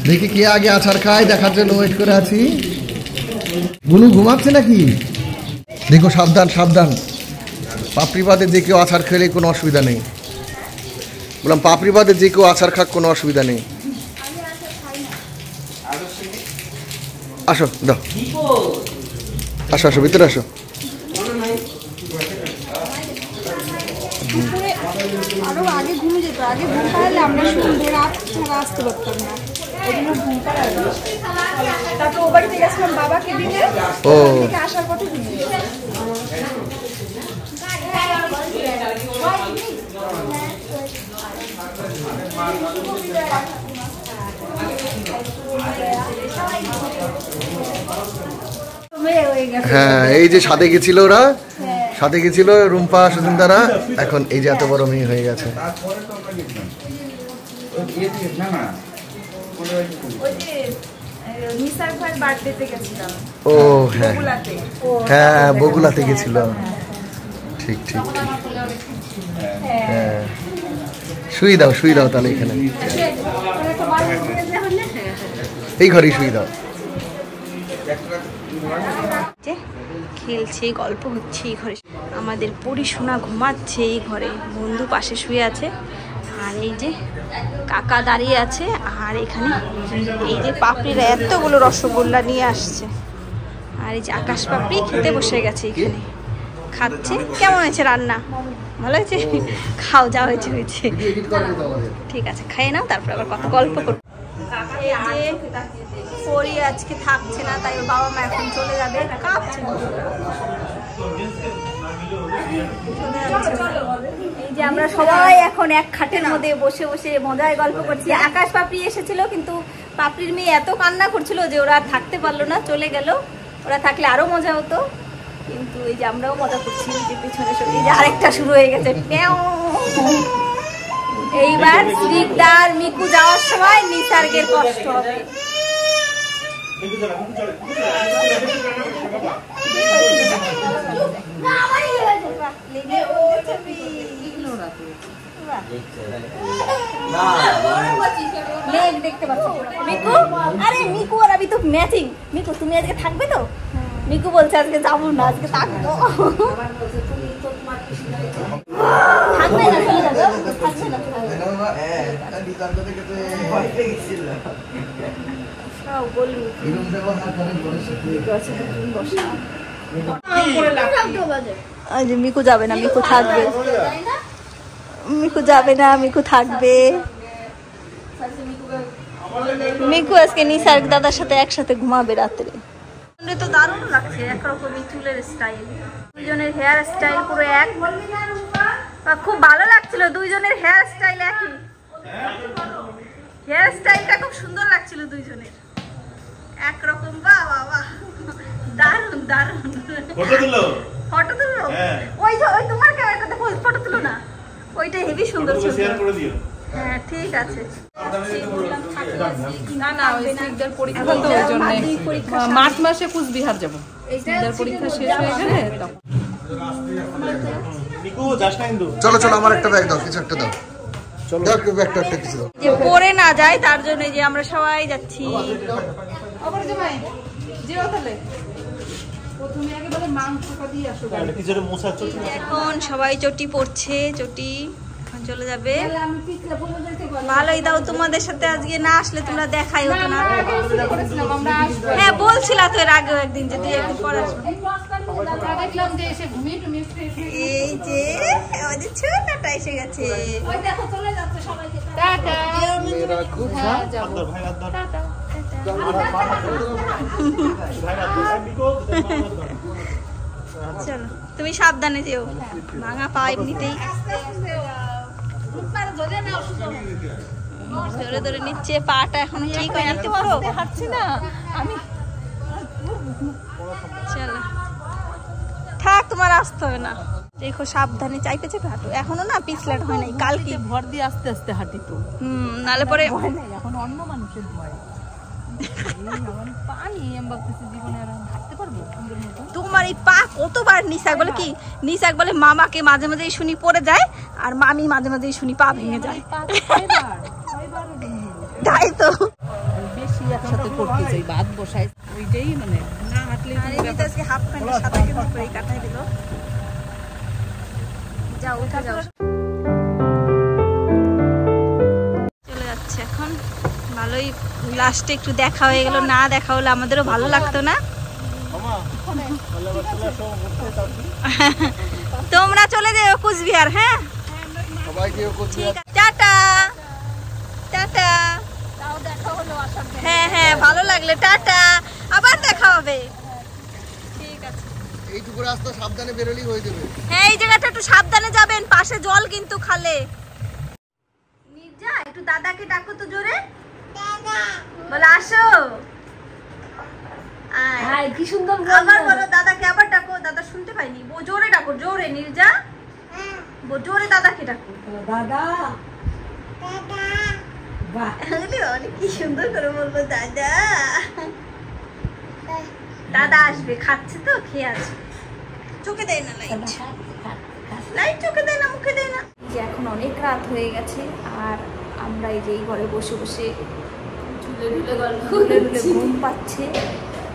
দেখি কে আগে আচার খায় দেখার জন্য ওয়েট করে আছি। বুনু ঘুমাচ্ছে নাকি? দেখো সাবধান সাবধান, পাপড়ি বাদে যে কেউ আচার খেলে কোনো অসুবিধা নেই। বললাম পাপড়ি বাদে যে কেউ আচার খাক কোনো অসুবিধা নেই। আসো দাও, আসো আসো ভিতরে আসো। আরো আগে ঘুমে যেত, আগে ঘুম পাড়ালে আমরা সন্ধ্যে রাত ছাড়া আসতে পারতাম না, ওই জন্য ঘুম পাড়ালে। তারপর ও বাড়িতে গেছিলাম বাবাকে দিতে, আসার পথে ঘুমিয়ে হ্যাঁ এই যে সাথে গেছিল ওরা, সাথে গেছিল রুম্পা সুজনদারা, এখন এই যে এত বড় মেয়ে হয়ে গেছে। ও হ্যাঁ হ্যাঁ বগুলাতে গেছিল, ঠিক ঠিক ঠিক। হ্যাঁ শুয়ে দাও শুয়ে দাও তাহলে এখানে, এই ঘরেই শুয়ে দাও। খেলছে, গল্প হচ্ছে এই ঘরে। আমাদের পরিশোনা ঘুমাচ্ছে এই ঘরে, বন্ধু পাশে শুয়ে আছে, আর এই যে কাকা দাঁড়িয়ে আছে, আর এখানে এই যে পাপড়িরা এতগুলো রসগোল্লা নিয়ে আসছে, আর এই যে আকাশ পাপড়ি খেতে বসে গেছে এখানে, খাচ্ছে। কেমন হয়েছে রান্না? ভালো হয়েছে? খাও, যা হয়েছে হয়েছে, ঠিক আছে খাইয়ে নাও, তারপর আবার কত গল্প করবো। এই যে পরি আজকে থাকছে না, তাই ওর বাবা মা এখন চলে যাবে, কাঁপছে। এই যে আমরা সবাই এখন এক খাটের মধ্যে বসে বসে মজায় গল্প করছি। আকাশ পাপড়ি এসেছিল, কিন্তু পাপড়ির মেয়ে এত কান্না করছিল যে ওরা থাকতে পারলো না, চলে গেল। ওরা থাকলে আরো মজা হতো, কিন্তু এই যে আমরাও মজা করছি। যে পিছনে এই যে আরেকটা শুরু হয়ে গেছে। এইবার শ্রীকদার মিকু যাওয়ার সময় নিসার্গের কষ্ট হবে। দেখতে পাচ্ছ মিকু? আরে মিকু আর আমি তো ম্যাচিং। মিকু তুমি আজকে থাকবে তো? মিকু বলছে আজকে যাবো না, আজকে থাকবো। থাকবে না, চলে যাবে, থাকবে না। মিকু যাবে না, মিকু থাকবে, মিকু যাবে না, মিকু থাকবে। মিকু আজকে নিসার্গ দাদার সাথে একসাথে ঘুমাবে রাত্রে। তো দারুণ লাগছে, একরকমই চুলের স্টাইল, দুইজনের হেয়ার স্টাইল পুরো এক, খুব ভালো লাগছিল। দুইজনের হেয়ার স্টাইল একই, হেয়ার স্টাইলটা খুব সুন্দর লাগছিল দুইজনের একরকম। বাহ বাহ বাহ, দারুণ দারুণ। ফটো তুলো, ফটো তুলো, ওই যে ওই তোমার ক্যামেরাটাতে ফটো তুলো না, ওইটা হেভি সুন্দর ছিল। শেয়ার করে দিও। হ্যাঁ ঠিক আছে। না না ওই সিকদার পরীক্ষা তো ওই জন্য মার্চ মাসে কুচবিহার যাব। সিকদার পরীক্ষা শেষ হয়ে গেলে তখন। মিকু যাস না কিন্তু। চলো চলো আমার একটা ব্যাগ দাও, কিছু একটা দাও। চলো ব্যাগটা একটা কিছু দাও। যে পরে না যায় তার জন্য যে আমরা সবাই যাচ্ছি। ওপরে যে ভাই যেও তাহলে প্রথমে আগে বলে মাংসটা দিয়ে আসো। কিছু মোছা চটি। এখন সবাই চটি পড়ছে, চটি চলে যাবে। ভালোই দাও, তোমাদের সাথে আজকে না আসলে তোমরা দেখাই হতো না। হ্যাঁ বলছিলা তো এর আগেও একদিন যে তুই একদিন পরে আসবে। এই যে আমাদের ছোটটা এসে গেছে। চলো তুমি সাবধানে যেও, ভাঙা পা এমনিতেই। ধরে ধরে নিচ্ছে, পাটা এখনো ঠিক হয় না, হাঁটছি না আমি। চলো থাক, তোমার আসতে হবে না। দেখো সাবধানে চাইপে চেপে হাঁটো, এখনো না পিছলাট হয় নাই, কালকে ভর দিয়ে আস্তে আস্তে হাঁটি তো। নালে পরে এখন অন্য মানুষের ভয়। পানি আমি ভাবতেছি জীবনে আর হাঁটতে পারবো তোমার এই পা কতবার নিসাক বলে কি, নিসাক বলে মামাকে মাঝে মাঝেই শুনি পড়ে যায়, আর মামি মাঝে মাঝেই শুনি পা ভেঙে যায়। তাই তো একসাথে করতে যাই, ভাত বসাই, ওইটাই মানে না হাঁটলে হাফ প্যান্টের সাথে কেমন করে কাটাই দিল। যাও উঠে যাও। চলে যাচ্ছে এখন। ভালোই লাস্টে একটু দেখা হয়ে গেল, না দেখা হলে আমাদেরও ভালো লাগতো না। তোমরা চলে যাও কুচবিহার। হ্যাঁ ঠিক আছে, টাটা টাটা। হ্যাঁ হ্যাঁ ভালো লাগলো, টাটা, আবার দেখা হবে। ঠিক আছে, এইটুকু রাস্তা সাবধানে বেরোলেই হয়ে যাবে। হ্যাঁ এই জায়গাটা একটু সাবধানে যাবেন, পাশে জল কিন্তু খালে। নির্জা একটু দাদাকে ডাকো তো জোরে, বলে আসো। আয়, কি সুন্দর আবার বলো দাদাকে, আবার ডাকো। দাদা শুনতে পাইনি, জোরে ডাকো, জোরে নির্জা, জোরে দাদাকে ডাকো। দাদা কি সুন্দর করে বলবো দাদা। দাদা আসবে, খাচ্ছে তো, খেয়ে আসবে। চোখে দেয় না লাইট, লাইট চোখে দেয় না, মুখে দেয় না। যে এখন অনেক রাত হয়ে গেছে আর আমরা এই যে এই ঘরে বসে বসে ঝুলে ঝুলে ঘুম পাচ্ছে।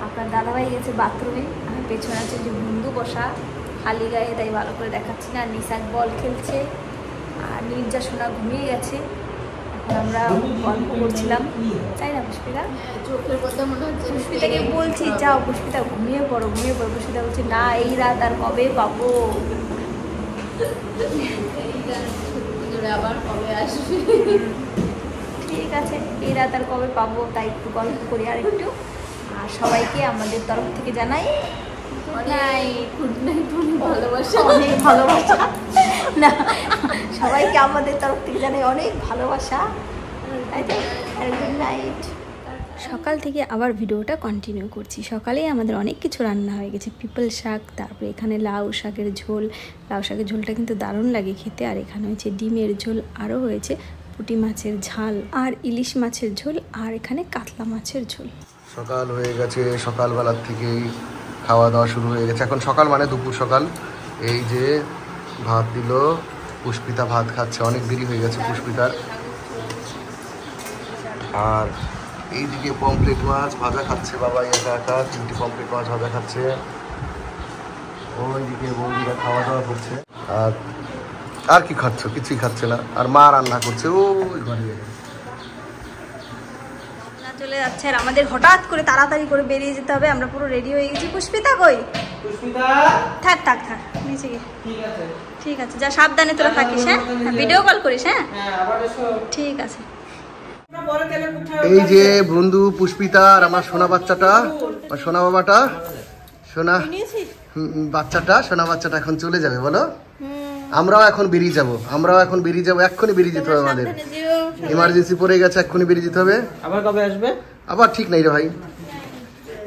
আপনার দাদাভাই গেছে বাথরুমে, আর পেছনে আছে যে বন্ধু বসা খালি গায়ে, তাই ভালো করে দেখাচ্ছি না। নিশাক বল খেলছে আর নির্জা সোনা ঘুমিয়ে গেছে। এখন আমরা গল্প করছিলাম, তাই না পুষ্পিতা? পুষ্পিতাকে বলছি যাও পুষ্পিতা ঘুমিয়ে পড়ো, ঘুমিয়ে পড়ো। পুষ্পিতা বলছে না, এই রাত আর কবে পাবো, আবার কবে আসবে। ঠিক আছে, এই রাত আর কবে পাবো, তাই একটু গল্প করি আর একটু। আর সবাইকে আমাদের তরফ থেকে জানাই গুড নাইট। গুড নাইট, অনেক ভালোবাসা, অনেক ভালোবাসা না, সবাইকে আমাদের তরফ থেকে জানাই অনেক ভালোবাসা, তাই তো? Good night. সকাল থেকে আবার ভিডিওটা কন্টিনিউ করছি। সকালেই আমাদের অনেক কিছু রান্না হয়ে গেছে, পিপল শাক, তারপরে এখানে লাউ শাকের ঝোল। লাউ শাকের ঝোলটা কিন্তু দারুণ লাগে খেতে। আর এখানে হয়েছে ডিমের ঝোল, আরও হয়েছে পুঁটি মাছের ঝাল আর ইলিশ মাছের ঝোল, আর এখানে কাতলা মাছের ঝোল। সকাল হয়ে গেছে, সকালবেলার থেকেই খাওয়া দাওয়া শুরু হয়ে গেছে। এখন সকাল মানে দুপুর সকাল। এই যে ভাত দিল, পুষ্পিতা ভাত খাচ্ছে, অনেক দেরি হয়ে গেছে পুষ্পিতার। আর এইদিকে পমফ্লেট মাছ ভাজা খাচ্ছে বাবা, একা একা 3টি পমফ্লেট মাছ ভাজা খাচ্ছে। ওইদিকে বৌদিরা খাওয়া দাওয়া করছে। আর কি খাচ্ছ? কিছুই খাচ্ছে না। আর মা রান্না করছে ওই ঘরে। চলে যাচ্ছে আর আমাদের হঠাৎ করে তাড়াতাড়ি করে বেরিয়ে যেতে হবে। আমরা পুরো রেডি হয়ে গেছি। পুষ্পিতা কই? পুষ্পিতা থাক থাক থাক নিচে গিয়ে। ঠিক আছে ঠিক আছে, যা সাবধানে তোরা থাকিস। হ্যাঁ ভিডিও কল করিস। হ্যাঁ ঠিক আছে। এই যে বন্ধু পুষ্পিতা আর আমার সোনা বাচ্চাটা, সোনা বাবাটা, সোনা বাচ্চাটা, সোনা বাচ্চাটা এখন চলে যাবে। বলো আমরাও এখন বেরিয়ে যাবো, এক্ষুনি বেরিয়ে যেতে হবে। আমাদের ইমার্জেন্সি পড়ে গেছে, এক্ষুনি বেরিয়ে যেতে হবে। আবার কবে আসবে? আবার ঠিক নাই রে ভাই।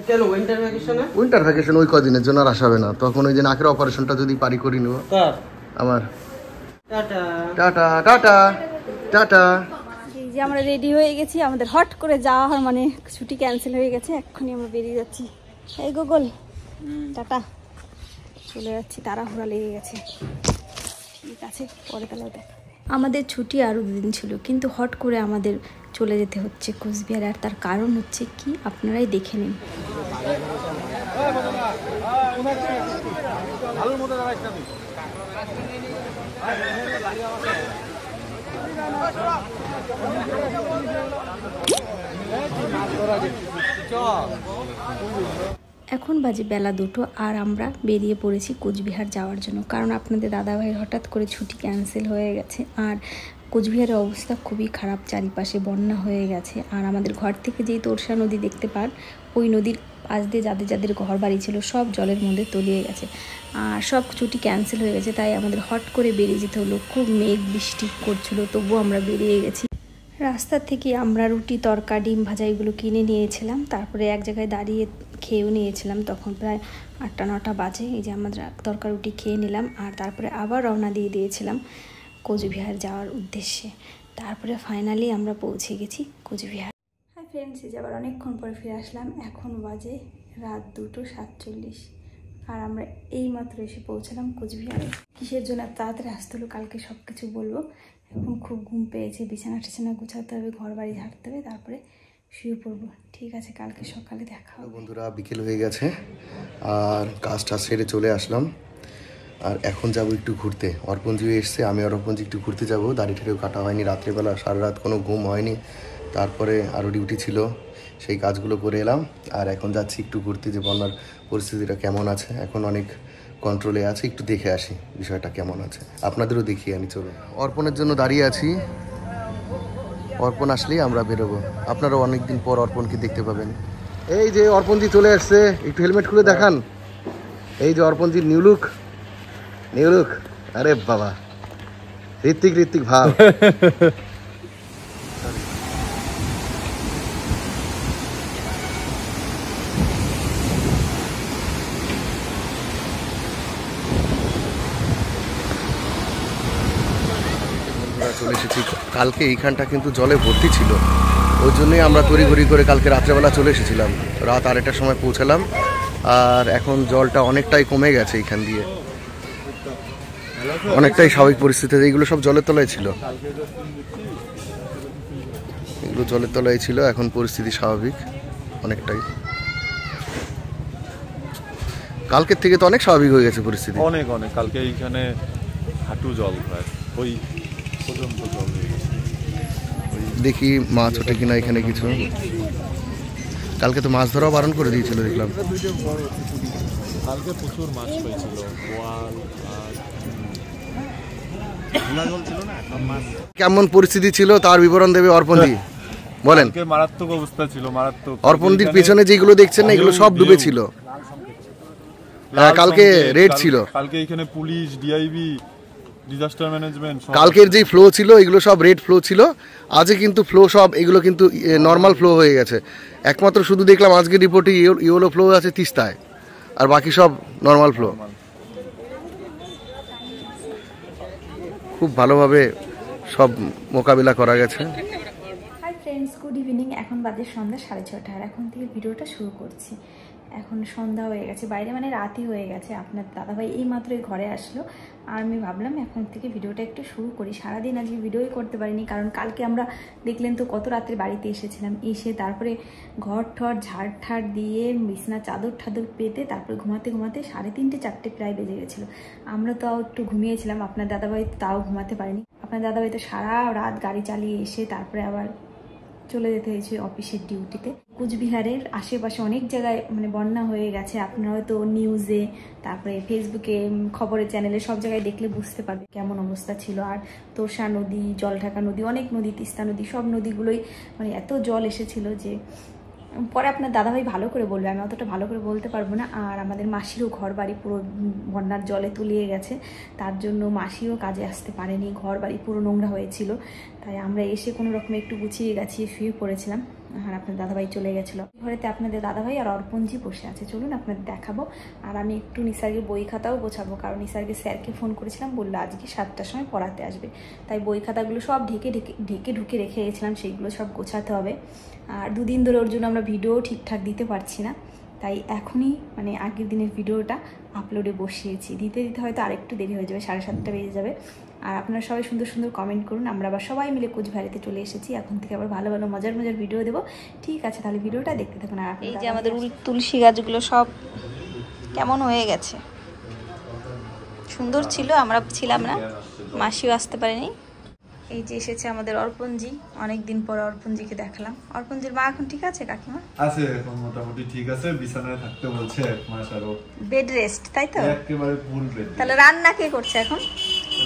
কেন উইন্টার ভ্যাকেশনে? উইন্টার ভ্যাকেশন ওই কদিনের জন্য আর আসা হবে না। তখন ওই যে নাকের অপারেশনটা যদি পারি করে নেবো। আমার টাটা টাটা টাটা টাটা। এই যে আমরা রেডি হয়ে গেছি, আমাদের হট করে যাওয়া হয় মানে ছুটি ক্যান্সেল হয়ে গেছে, এক্ষুনি আমরা বেরিয়ে যাচ্ছি। এই গুগল টাটা, চলে যাচ্ছি, তাড়াহুড়া লেগে গেছে। ঠিক আছে, পরে তাহলে দেখা। আমাদের ছুটি আরও 2 দিন ছিল, কিন্তু হট করে আমাদের চলে যেতে হচ্ছে কোচবিহার। আর তার কারণ হচ্ছে কি আপনারাই দেখে নিন। এখন বাজে বেলা 2টো আর আমরা বেরিয়ে পড়েছি কোচবিহার যাওয়ার জন্য। কারণ আপনাদের দাদাভাইয়ের হঠাৎ করে ছুটি ক্যান্সেল হয়ে গেছে আর কোচবিহারের অবস্থা খুবই খারাপ, চারিপাশে বন্যা হয়ে গেছে। আর আমাদের ঘর থেকে যেই তোরসা নদী দেখতে পান, ওই নদীর পাশ দিয়ে যাদের যাদের ঘর বাড়ি ছিল সব জলের মধ্যে তলিয়ে গেছে আর সব ছুটি ক্যান্সেল হয়ে গেছে। তাই আমাদের হট করে বেরিয়ে যেতে হলো। খুব মেঘ বৃষ্টি করছিল, তবুও আমরা বেরিয়ে গেছি। রাস্তা থেকে আমরা রুটি, তরকা, ডিম ভাজা এগুলো কিনে নিয়েছিলাম। তারপরে এক জায়গায় দাঁড়িয়ে খেয়েও নিয়েছিলাম। তখন প্রায় 8টা-9টা বাজে। এই যে আমরা তরকা রুটি খেয়ে নিলাম আর তারপরে আবার রওনা দিয়ে দিয়েছিলাম কোচবিহার যাওয়ার উদ্দেশ্যে। তারপরে ফাইনালি আমরা পৌঁছে গেছি কোচবিহার। হ্যাঁ ফ্রেন্ডস, এই যে আবার অনেকক্ষণ পরে ফিরে আসলাম। এখন বাজে রাত 2:47 আর আমরা এইমাত্র এসে পৌঁছালাম কোচবিহারে। কিসের জন্য তাড়াতাড়ি আসতে হলো কালকে সব কিছু বলবো। এখন খুব ঘুম পেয়েছে, বিছানা টিছানা গুছাতে হবে, ঘর বাড়ি ঝাড়তে হবে, তারপরে শুয়ে পড়বো। ঠিক আছে, কালকে সকালে দেখা হবে। বন্ধুরা, বিকেল হয়ে গেছে আর কাজটা সেরে চলে আসলাম। আর এখন যাব একটু ঘুরতে। অর্পণজি এসছে, আমি আর অর্পণজি একটু ঘুরতে যাব। দাড়ি ঠাড়িও কাটা হয়নি, রাত্রেবেলা সারা রাত কোনো ঘুম হয়নি। তারপরে আরও ডিউটি ছিল, সেই কাজগুলো করে এলাম। আর এখন যাচ্ছি একটু ঘুরতে, যে বন্যার পরিস্থিতিটা কেমন আছে। এখন অনেক কন্ট্রোলে আছে, একটু দেখে আসি বিষয়টা কেমন আছে, আপনাদেরও দেখিয়ে আনি। চলুন, অর্পণের জন্য দাঁড়িয়ে আছি। অর্পণ আসলেই আমরা বেরোবো। আপনারাও অনেকদিন পর অর্পণকে দেখতে পাবেন। এই যে অর্পণজি চলে আসছে, একটু হেলমেট খুলে দেখান। এই যে অর্পণজির নিউ লুক। আরে বাবা, ঋত্বিক ভাব। চলে এসেছি। কালকে এইখানটা কিন্তু জলে ভর্তি ছিল, ওই জন্যই আমরা তড়িঘড়ি করে কালকে রাত্রেবেলা চলে এসেছিলাম। রাত 2:30টার সময় পৌঁছালাম। আর এখন জলটা অনেকটাই কমে গেছে, এইখান দিয়ে অনেকটাই স্বাভাবিক পরিস্থিতি। এইগুলো সব জলের তলায় ছিল, এগুলো জলের তলায় ছিল। এখন পরিস্থিতি স্বাভাবিক অনেকটাই। কালকের থেকে তো অনেক স্বাভাবিক হয়ে গেছে পরিস্থিতি, অনেক। কালকে এইখানে হাঁটু জল প্রায়, ওই পর্যন্ত জল। দেখি মাছ ওঠে কিনা এখানে কিছু। কালকে তো মাছ ধরাও বারণ করে দিয়েছিল দেখলাম। কালকে প্রচুর মাছ হয়েছিল, বোয়াল আর জল ছিল না, মাছ। কেমন পরিস্থিতি ছিল তার বিবরণ দেবে অর্পণজি, বলেন। মারাত্মক অবস্থা ছিল, মারাত্মক। অর্পণজির পেছনে যেগুলো দেখছেন না, এগুলো সব ডুবে ছিল। কালকে রেড ছিল। কালকে এখানে পুলিশ, ডিআইবি, ডিজাস্টার ম্যানেজমেন্ট, কালকের যে ফ্লো ছিল এগুলো সব রেড ফ্লো ছিল। আজকে কিন্তু ফ্লো সব এগুলো কিন্তু নর্মাল ফ্লো হয়ে গেছে। একমাত্র শুধু দেখলাম আজকের রিপোর্টে ইয়েলো ফ্লো আছে তিস্তায়, আর বাকি সব নর্মাল ফ্লো। খুব ভালোভাবে সব মোকাবিলা করা গেছে। Hi friends, good evening. এখন বাজে সন্ধ্যা 6:30, আর এখন থেকে ভিডিওটা শুরু করছি। এখন সন্ধ্যা হয়ে গেছে, বাইরে মানে রাতই হয়ে গেছে। আপনার দাদাভাই এই মাত্রই ঘরে আসলো, আর আমি ভাবলাম এখন থেকে ভিডিওটা একটু শুরু করি। সারাদিন আজকে ভিডিওই করতে পারিনি, কারণ কালকে আমরা দেখলেন তো কত রাত্রে বাড়িতে এসেছিলাম। এসে তারপরে ঘর ঠর ঝাড় দিয়ে বিছনা চাদর পেতে তারপরে ঘুমাতে 3:30 4টে প্রায় বেজে গেছিলো। আমরা তাও একটু ঘুমিয়েছিলাম, আপনার দাদাভাই তাও ঘুমাতে পারেনি। আপনার দাদাভাই তো সারা রাত গাড়ি চালিয়ে এসে তারপরে আবার চলে যেতে হয়েছে অফিসের ডিউটিতে। কুচবিহারের আশেপাশে অনেক জায়গায় মানে বন্যা হয়ে গেছে। আপনারা হয়তো নিউজে, তারপরে ফেসবুকে, খবরের চ্যানেলে সব জায়গায় দেখলে বুঝতে পারবে কেমন অবস্থা ছিল। আর তোষা নদী, জলঢাকা নদী, অনেক নদী, তিস্তা নদী, সব নদীগুলোই মানে এত জল এসেছিল যে পরে আপনার দাদাভাই ভালো করে বলবে, আমি অতটা ভালো করে বলতে পারবো না। আর আমাদের মাসিরও ঘর বাড়ি পুরো বন্যার জলে তলিয়ে গেছে, তার জন্য মাসিও কাজে আসতে পারেনি। ঘর বাড়ি পুরো নোংরা হয়েছিল, তাই আমরা এসে কোনো রকম একটু গুছিয়ে গাছিয়ে শুয়ে পড়েছিলাম। আর আপনার দাদাভাই চলে গেছিলো। ঘরেতে আপনাদের দাদাভাই আর অর্পণজি বসে আছে, চলুন আপনাদের দেখাবো। আর আমি একটু নিসার্গের বই খাতাও গোছাবো, কারণ নিসার্গের স্যারকে ফোন করেছিলাম, বললো আজকে 7টার সময় পড়াতে আসবে। তাই বই খাতাগুলো সব ঢেকে রেখে গেছিলাম, সেইগুলো সব গোছাতে হবে। আর 2 দিন ধরে ওর জন্য আমরা ভিডিও ঠিকঠাক দিতে পারছি না, তাই এখনই মানে আগের দিনের ভিডিওটা আপলোডে বসিয়েছি। দিতে হয়তো আরেকটু দেরি হয়ে যাবে, 7:30 বেজে যাবে। আর আপনারা সবাই সুন্দর সুন্দর কমেন্ট করুন। আমরা আবার সবাই মিলে কোচবিহারিতে চলে এসেছি, এখন থেকে আবার ভালো মজার ভিডিও দেবো। ঠিক আছে, তাহলে ভিডিওটা দেখতে থাকুন। আর এই যে আমাদের তুলসী গাছগুলো সব কেমন হয়ে গেছে, সুন্দর ছিল, আমরা ছিলাম না, মাসিও আসতে পারেনি। এই যে এসেছে আমাদের অর্পণজি, অনেকদিন পর অর্পণজিকে দেখালাম। অর্পণজির মা এখন ঠিক আছে কাকিমা? আছে, এখন মোটামুটি ঠিক আছে, বিছানায় থাকতে বলছে 1 মাস আরো। বেড রেস্ট, তাই তো? একেবারে ফুল বেড। তাহলে রান্না কে করছে এখন?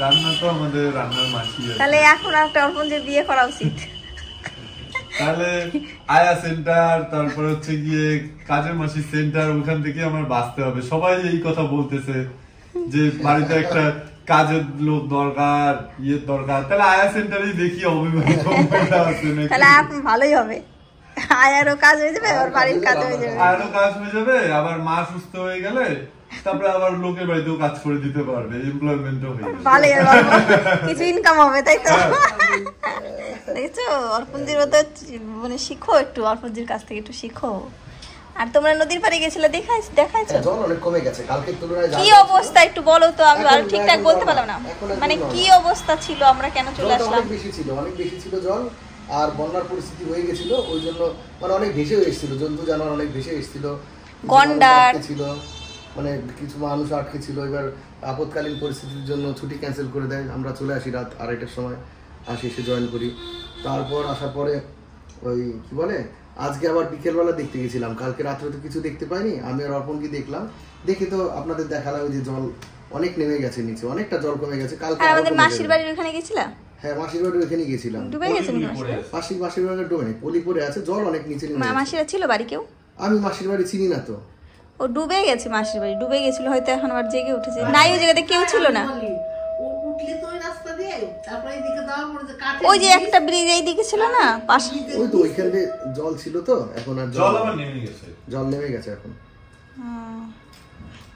রান্না তো আমাদের রান্নার মাসি। তাহলে এখন একটা অর্পণজির বিয়ে করা উচিত। তাহলে আয়া সেন্টার, তারপর হচ্ছে গিয়ে কাজের মাসি সেন্টার, ওখান থেকে আমার বাঁচতে হবে। সবাই এই কথা বলতেছে যে বাড়িতে একটা কাজের লোক দরকার, দরকার। তাহলে আয়া সেন্টারেই দেখি হবে, তাহলে এখন ভালোই হবে। আয়ারও কাজ হয়ে যাবে, আর বাড়ির কাজ হয়ে যাবে। আয়ারও কাজ হয়ে যাবে, আবার মা সুস্থ হয়ে গেলে তারপরে আবার লোকের বাড়িতেও কাজ করে দিতে পারবে, এমপ্লয়মেন্টও হয়ে যাবে, ভালোই হবে, কিছু ইনকাম হবে, তাই তো? দেখছো অর্পণজির মতো মানে শিখো, একটু অর্পণজির কাছ থেকে একটু শিখো। আর তোমরা নদীর পাড়ে গেছিলে, দেখাইছো জল অনেক কমে গেছে কালকের তুলনায়। কি অবস্থা একটু বলো তো, আমি আর ঠিকঠাক বলতে পারলাম না। মানে কি অবস্থা ছিল, আমরা কেন চলে আসলাম? অনেক বেশি ছিল জল। আর বন্যার পরিস্থিতি হয়ে গেছিল, ওই জন্য মানে অনেক ভেসে এসেছিল, জন্তু জানোয়ার অনেক ভেসে এসেছিল, গন্ডার ছিল, মানে কিছু মানুষ আটকে ছিল। এবার আপৎকালীন পরিস্থিতির জন্য ছুটি ক্যান্সেল করে দেয়, আমরা চলে আসি রাত 2:30টার সময়, এসে জয়েন করি। তারপর আসার পরে ওই কি বলে আজকে আবার বিকেলবেলা দেখতে গেছিলাম, কালকে রাত্রে তো কিছু দেখতে পাইনি, আমি আর অর্পণকে দেখলাম, দেখে তো আপনাদের দেখালাম যে জল অনেক নেমে গেছে নিচে, অনেকটা জল কমে গেছে। কালকে আমাদের মাসির বাড়ির ওখানে গেছিলাম। হ্যাঁ মাসির বাড়ির ওখানে গেছিলাম, ডুবে গেছে মাসির বাড়ির ডুবে নেই, পলি পরে আছে, জল অনেক নিচে নেমে গেছে। মাসিরা ছিল বাড়ি কেউ? আমি মাসির বাড়ি চিনি না তো। ও ডুবে গেছে, মাসির বাড়ি ডুবে গেছিল, হয়তো এখন আবার জেগে উঠেছে। নাই ওই জায়গাতে কেউ ছিল না। ওই যে একটা ব্রিজ এই দিকে ছিল না পাশে, ওই তো ওইখানে জল ছিল তো, এখন আর জল আবার নেমে গেছে, জল নেমে গেছে এখন।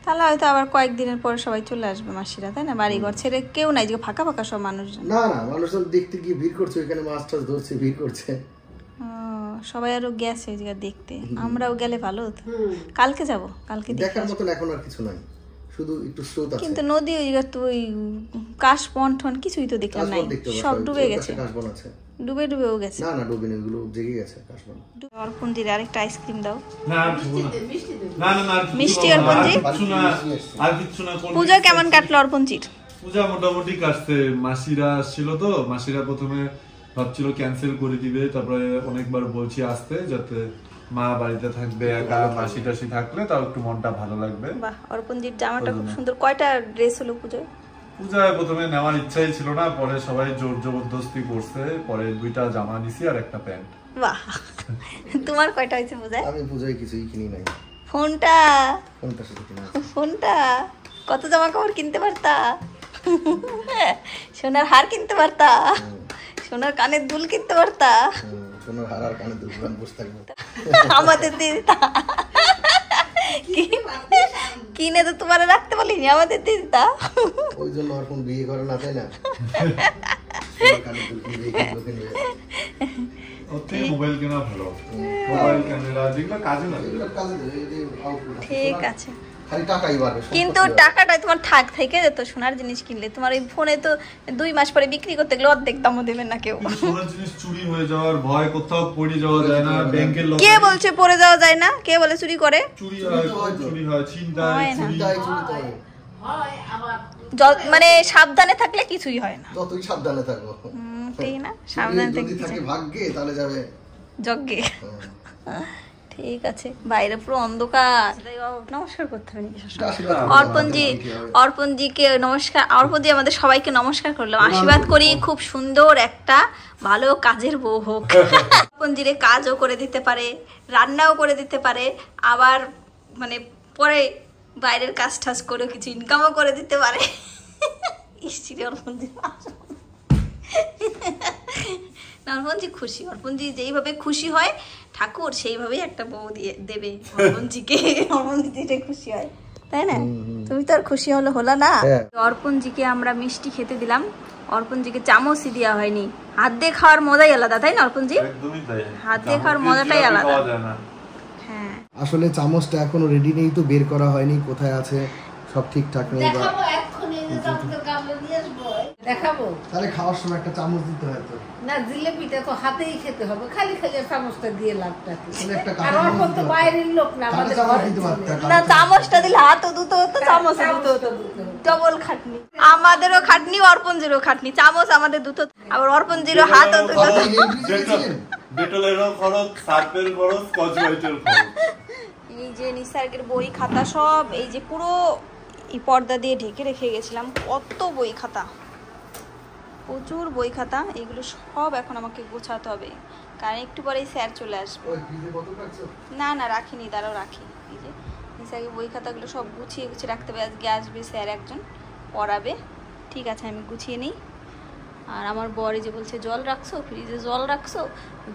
তাহলে হয়তো আবার কয়েকদিনের পরে সবাই চলে আসবে মাসিরা, তাই না? বাড়ি ঘর ছেড়ে কেউ নাই, যে ফাঁকা ফাঁকা সব মানুষজন। না না, মানুষজন দেখতে গিয়ে ভিড় করছে, ওইখানে মাছ টাছ ধরছে, ভিড় করছে। সবাই আরো গেছে ওই জায়গা দেখতে, আমরাও গেলে ভালো হতো। কালকে যাব, কালকে দেখার মতন এখন আর কিছু নাই, শুধু একটু স্রোত আছে। কিন্তু নদী ওই জায়গা তো ওই কাশ বন ঠন কিছুই তো দেখলাম নাই, সব ডুবে গেছে। কাশবন আছে, ডুবে ডুবেও গেছে। না না ডুবে নেই, ওগুলো জেগে গেছে কাশবন। অর্পণজির আরেকটা আইসক্রিম দাও। না না না, মিষ্টি অর্পণজি, আর কিছু না। পূজা কেমন কাটলো অর্পণজির? পূজা মোটামুটি কাটছে। মাসিরা আসছিল তো, মাসিরা প্রথমে ভাবছিল ক্যান্সেল করে দিবে, তারপরে অনেকবার বলছি আসতে, যাতে মা বাড়িতে থাকবে, একা মাসি টাসি থাকলে তাও একটু মনটা ভালো লাগবে। বাহ, অর্পণজির জামাটা খুব সুন্দর। কয়টা ড্রেস হলো পূজায়? পূজায় প্রথমে নেওয়ার ইচ্ছাই ছিল না, পরে সবাই জোর জবরদস্তি করছে, পরে 2টা জামা নিছি আর একটা প্যান্ট। বাহ, তোমার কয়টা হয়েছে পূজায়? আমি পূজায় কিছুই কিনি নাই। ফোনটা শুধু কিনা। ফোনটা কত জামা কাপড় কিনতে পারতা, সোনার হার কিনতে পারতা, সোনার কানের দুল কিনতে পারতা, সোনার হার আর কানের দুল বসে থাকবো। আমাদের দিদিতা কিনে তো তোমার রাখতে বলিনি, আমাদের দিদিতা। ওই জন্য আর কোন বিয়ে করে না, তাই না? মোবাইল কেনা ভালো, মোবাইল ক্যামেরা যেগুলো কাজে লাগে। ঠিক আছে, খালি টাকাই বাড়বে, কিন্তু টাকাটা তোমার থাক থেকে যেত। সোনার জিনিস কিনলে তোমার এই ফোনে তো 2 মাস পরে বিক্রি করতে গেলে অর্ধেক দামও দেবেন না কেউ। সোনার জিনিস চুরি হয়ে যাওয়ার ভয়, কোথাও পড়ে যাওয়া যায় না, ব্যাংকের লোক। কে বলছে পড়ে যাওয়া যায় না? কে বলে চুরি করে? চুরি হয়, ছিনতাই, চুরি মানে সাবধানে থাকলে কিছুই হয় না, যতই সাবধানে থাকো। ঠিক না? সাবধানে থাকলে ভাগ্যে তাহলে যাবে যজ্ঞে। ঠিক আছে, বাইরে পুরো অন্ধকার। নমস্কার করতে হবে অর্পণজিকে নমস্কার। অর্পণজি আমাদের সবাইকে নমস্কার করলাম, আশীর্বাদ করি খুব সুন্দর একটা ভালো কাজের বউ হোক। অর্পণজিরে কাজও করে দিতে পারে, রান্নাও করে দিতে পারে, আবার মানে পরে বাইরের কাজ টাজ করেও কিছু ইনকামও করে দিতে পারে। ইস্তিরি অর্পণজি, অর্পণজি খুশি। অর্পণজি যেইভাবে খুশি হয় ঠাকুর সেইভাবেই একটা বউ দিয়ে দেবে অর্পণজিকে। অর্পণজি খুশি হয়, তাই না? তুমি তো আর খুশি হলো না। অর্পণজিকে আমরা মিষ্টি খেতে দিলাম, অর্পণজিকে চামচই দেওয়া হয়নি। হাত দিয়ে খাওয়ার মজাই আলাদা, তাই না অর্পণজি? একদমই তাই, হাত দিয়ে খাওয়ার মজাটাই আলাদা। হ্যাঁ, আসলে চামচটা এখনো রেডি নেই তো, বের করা হয়নি, কোথায় আছে সব ঠিকঠাক নেই। দেখাবো তাহলে খাওয়ার সময় একটা চামচ দিতে হয় তো। না, জিলেপিটা তো হাতেই খেতে হবে, খালি খালি চামচটা দিয়ে লাভটা কি? একটা আর অর্পণ তো বাইরের লোক না, আমাদের ঘরের ছেলে। না চামচটা দিলে হাতও দুটো হতো, চামচও দুটো হতো, ডবল খাটনি। আমাদেরও খাটনি, অর্পণজিরও খাটনি। চামচ আমাদের দুটো, আবার অর্পণজিরও হাতও দুটো। ডেটলেরও খরচ, সার্ফের খরচ, কসমেটিকের খরচ। এই যে নিসর্গের বই খাতা সব এই যে পুরো এই পর্দা দিয়ে ঢেকে রেখে গেছিলাম, কত বই খাতা, প্রচুর বই খাতা। এগুলো সব এখন আমাকে গোছাতে হবে, কারণ একটু পরেই স্যার চলে আসবে। না না রাখিনি, দাঁড়াও রাখি। এই যে নিসর্গের বই খাতাগুলো সব গুছিয়ে গুছিয়ে রাখতে হবে, আজকে আসবে স্যার একজন পড়াবে। ঠিক আছে, আমি গুছিয়ে নিই। আর আমার বর এই যে বলছে জল রাখছো ফ্রিজে, জল রাখছো,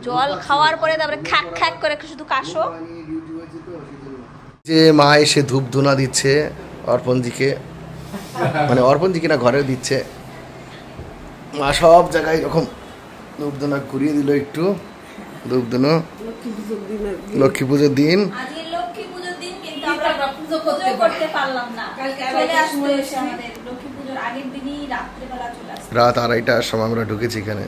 জল খাওয়ার পরে তারপরে খ্যাক খ্যাক করে শুধু কাশো। যে মা এসে ধূপ ধুনা দিচ্ছে অর্পণজিকে, মানে অর্পণজিকে না ঘরে দিচ্ছে। মা সব জায়গায় এরকম ধূপ ধুনা ঘুরিয়ে দিল, একটু ধূপ ধুনো লক্ষ্মী পুজোর দিন। রাত 2:30টার সময় আমরা ঢুকেছি এখানে।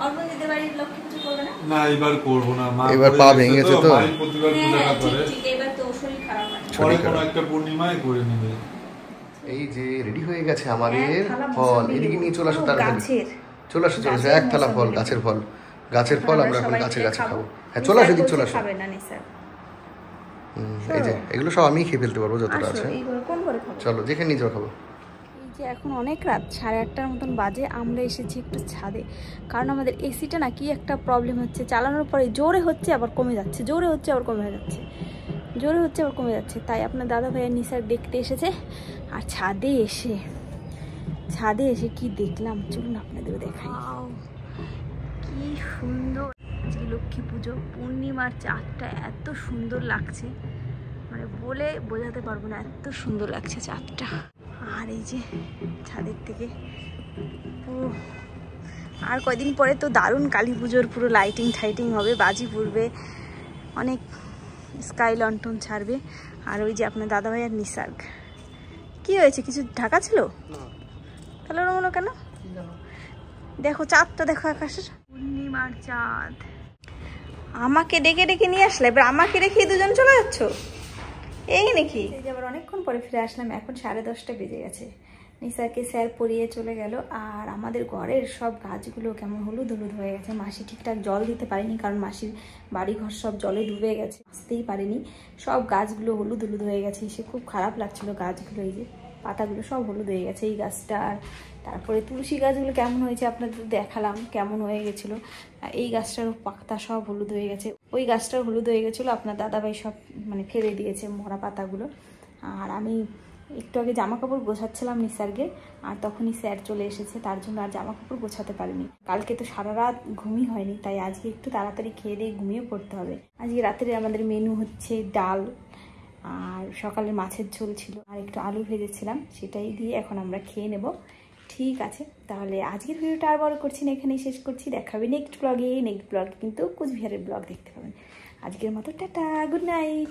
অর্পণদের বাড়ির লক্ষ্মী পুজো করবে না? না এবার করবো না, মা এবার পা ভেঙেছে তো। মাই প্রতিবার পূজাটা করে, ঠিক, এবার তো শরীর খারাপ আছে। পরে কোনো একটা পূর্ণিমায় করে নেবে। এই যে রেডি হয়ে গেছে আমাদের এক থালা ফল, মোসাম্বি এদিকে নেবো। নিয়ে চলে আসো ও, তাড়াতাড়ি। গাছের। চলে আসো গাছের এক থালা ফল, মোসাম্বি গাছের নেবো। ফল, গাছের ফল আমরা এখন সবাই গাছে মিলে গাছে খাবো। হ্যাঁ নিসার চলে আসো, চলে আসো। খাবে না নিসার। এই যে এগুলো সব আমি খেয়ে ফেলতে পারবো যতটা আসো, আছে। এইগুলো কোন করে খাবো? চলো যেখানে নিয়ে যাও খাবো। এই যে এখন অনেক রাত, 8:30টার মতন বাজে, আমরা এসেছি একটু ছাদে। কারণ আমাদের এসিটা না কি একটা প্রবলেম হচ্ছে, চালানোর পরে জোরে হচ্ছে আবার কমে যাচ্ছে, জোরে হচ্ছে আবার কমে যাচ্ছে, জোরে হচ্ছে আবার কমে যাচ্ছে। তাই আপনার দাদা ভাইয়ের নিসার দেখতে এসেছে। আর ছাদে এসে কি দেখলাম চলুন আপনাদের দেখাই। কি সুন্দর, আজকে লক্ষ্মী পুজো, পূর্ণিমার চাঁদটা এত সুন্দর লাগছে, মানে বলে বোঝাতে পারবো না, এত সুন্দর লাগছে চাঁদটা। আর এই যে ছাদের থেকে পুরো, আর কয়দিন পরে তো দারুণ কালী পুজোর পুরো লাইটিং ঠাইটিং হবে, বাজি পড়বে, অনেক স্কাই লন্ঠন ছাড়বে। আর ওই যে আপনার দাদাভাই আর নিসার্গ। কি হয়েছে, কিছু ঢাকা ছিল? তাহলে ওরম হলো কেন? দেখো চাঁদটা, দেখো আকাশের, পূর্ণিমার চাঁদ। আমাকে ডেকে ডেকে নিয়ে আসলে, এবার আমাকে রেখে দুজন চলে যাচ্ছ এই নাকি? এই যে আবার অনেকক্ষণ পরে ফিরে আসলাম, এখন 10:30 বেজে গেছে। নিসারকে স্যার পরিয়ে চলে গেল। আর আমাদের ঘরের সব গাছগুলো কেমন হলুদ হলুদ হয়ে গেছে। মাসি ঠিকঠাক জল দিতে পারেনি, কারণ মাসির বাড়িঘর সব জলে ডুবে গেছে, আসতেই পারেনি। সব গাছগুলো হলুদ হলুদ হয়ে গেছে, সে খুব খারাপ লাগছিল গাছগুলো। এই যে পাতাগুলো সব হলুদ হয়ে গেছে। এই গাছটার, তারপরে তুলসী গাছগুলো কেমন হয়েছে আপনাদের দেখালাম, কেমন হয়ে গেছিলো। এই গাছটারও পাতা সব হলুদ হয়ে গেছে, ওই গাছটার হলুদ হয়ে গেছিলো। আপনার দাদাভাই সব মানে ফেলে দিয়েছে মরা পাতাগুলো। আর আমি একটু আগে জামা কাপড় গোছাচ্ছিলাম নিসার্গে, আর তখনই স্যার চলে এসেছে, তার জন্য আর জামা কাপড় গোছাতে পারিনি। কালকে তো সারা রাত ঘুমই হয়নি, তাই আজকে একটু তাড়াতাড়ি খেয়ে দিয়ে ঘুমিয়ে পড়তে হবে। আজকে রাতের আমাদের মেনু হচ্ছে ডাল, আর সকালে মাছের ঝোল ছিল, আর একটু আলু ভেজেছিলাম, সেটাই দিয়ে এখন আমরা খেয়ে নেব। ঠিক আছে, তাহলে আজকের ভিডিওটা আর বড় করছি না, এখানেই শেষ করছি। দেখা হবে নেক্সট ব্লগে কিন্তু কুচবিহারের ব্লগ দেখতে পাবেন। আজকের মতো টাটা, গুড নাইট।